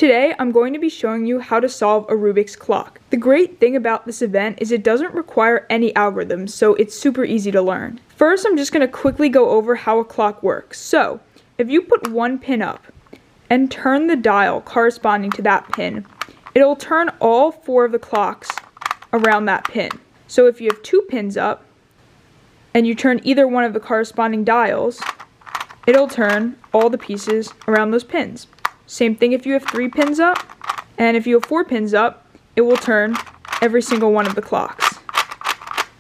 Today, I'm going to be showing you how to solve a Rubik's clock. The great thing about this event is it doesn't require any algorithms, so it's super easy to learn. First, I'm just going to quickly go over how a clock works. So, if you put one pin up and turn the dial corresponding to that pin, it'll turn all 4 of the clocks around that pin. So if you have 2 pins up and you turn either one of the corresponding dials, it'll turn all the pieces around those pins. Same thing if you have 3 pins up, and if you have 4 pins up, it will turn every single one of the clocks.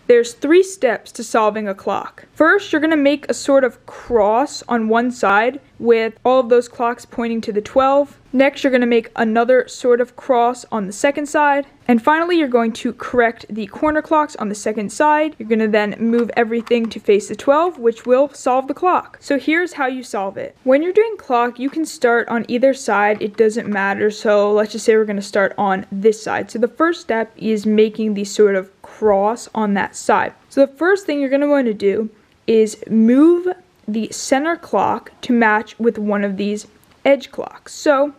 There's 3 steps to solving a clock. First, you're going to make a sort of cross on one side with all of those clocks pointing to the 12. Next, you're going to make another sort of cross on the second side. And finally, you're going to correct the corner clocks on the second side. You're going to then move everything to face the 12, which will solve the clock. So here's how you solve it. When you're doing clock, you can start on either side. It doesn't matter. So let's just say we're going to start on this side. So the first step is making the sort of cross on that side. So the first thing you're going to want to do is move the center clock to match with one of these edge clocks. So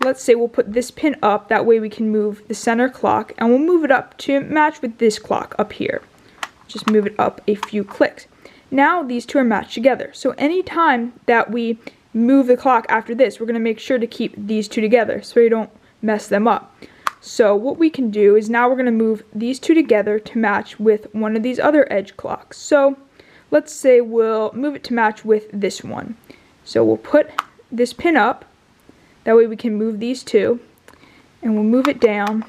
let's say we'll put this pin up, that way we can move the center clock, and we'll move it up to match with this clock up here. Just move it up a few clicks. Now these two are matched together. So anytime that we move the clock after this, we're going to make sure to keep these two together so we don't mess them up. So what we can do is now we're going to move these two together to match with one of these other edge clocks. So let's say we'll move it to match with this one. So we'll put this pin up, that way we can move these two, and we'll move it down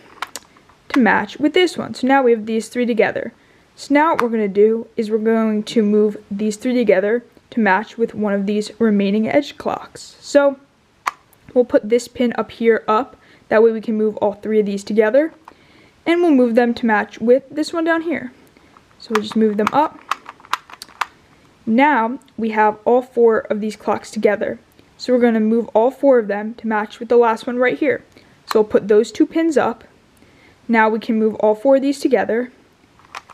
to match with this one. So now we have these 3 together. So now what we're going to do is we're going to move these 3 together to match with one of these remaining edge clocks. So we'll put this pin up here up, that way we can move all 3 of these together, and we'll move them to match with this one down here. So we'll just move them up. Now we have all 4 of these clocks together. So we're going to move all 4 of them to match with the last one right here. So we'll put those 2 pins up. Now we can move all 4 of these together.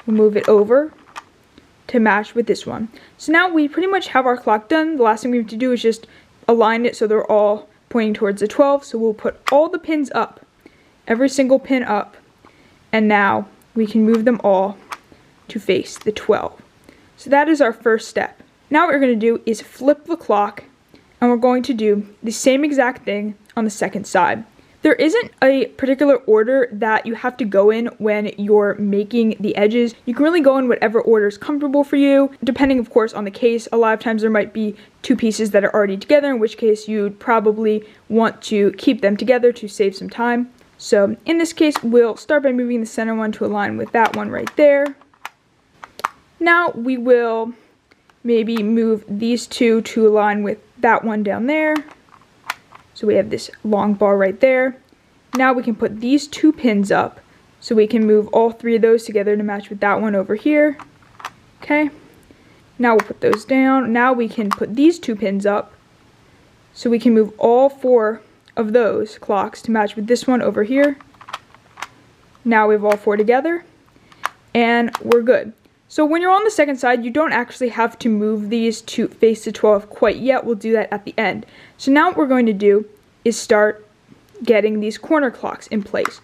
We'll move it over to match with this one. So now we pretty much have our clock done. The last thing we have to do is just align it so they're all pointing towards the 12. So we'll put all the pins up, every single pin up, and now we can move them all to face the 12. So that is our first step. Now what we're going to do is flip the clock, and we're going to do the same exact thing on the second side. There isn't a particular order that you have to go in when you're making the edges. You can really go in whatever order is comfortable for you, depending of course on the case. A lot of times there might be 2 pieces that are already together, in which case you'd probably want to keep them together to save some time. So in this case, we'll start by moving the center one to align with that one right there. Now we will maybe move these 2 to align with that one down there. So we have this long bar right there. Now we can put these 2 pins up so we can move all 3 of those together to match with that one over here. Okay. Now we'll put those down. Now we can put these 2 pins up so we can move all 4 of those clocks to match with this one over here. Now we have all 4 together, and we're good. So when you're on the second side, you don't actually have to move these to face the 12 quite yet. We'll do that at the end. So now what we're going to do is start getting these corner clocks in place.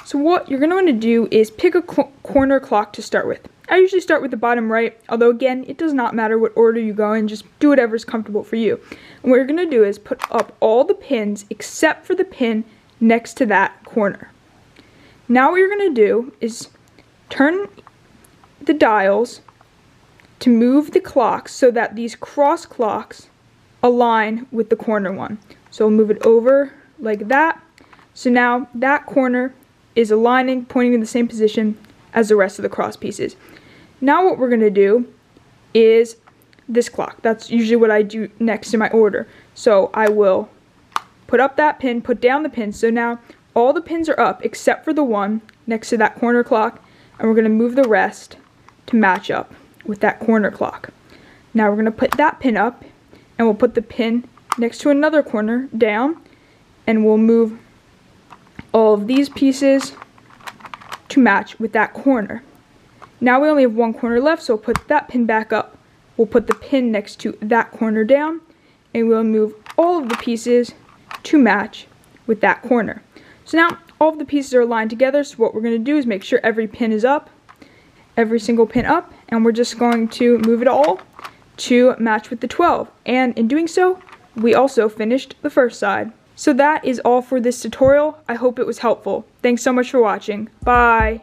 So what you're going to want to do is pick a corner clock to start with. I usually start with the bottom right, although again, it does not matter what order you go in, just do whatever's comfortable for you. And what you're going to do is put up all the pins except for the pin next to that corner. Now what you're going to do is turn the dials to move the clocks so that these cross clocks align with the corner one. So we'll move it over like that. So now that corner is aligning, pointing in the same position as the rest of the cross pieces. Now what we're going to do is this clock. That's usually what I do next in my order. So I will put up that pin, put down the pin. So now all the pins are up except for the one next to that corner clock, and we're going to move the rest to match up with that corner clock. Now we're going to put that pin up, and we'll put the pin next to another corner down, and we'll move all of these pieces to match with that corner. Now we only have one corner left, so we'll put that pin back up. We'll put the pin next to that corner down, and we'll move all of the pieces to match with that corner. So now all of the pieces are aligned together, so what we're going to do is make sure every pin is up, every single pin up, and we're just going to move it all to match with the 12. And in doing so, we also finished the first side. So that is all for this tutorial. I hope it was helpful. Thanks so much for watching. Bye!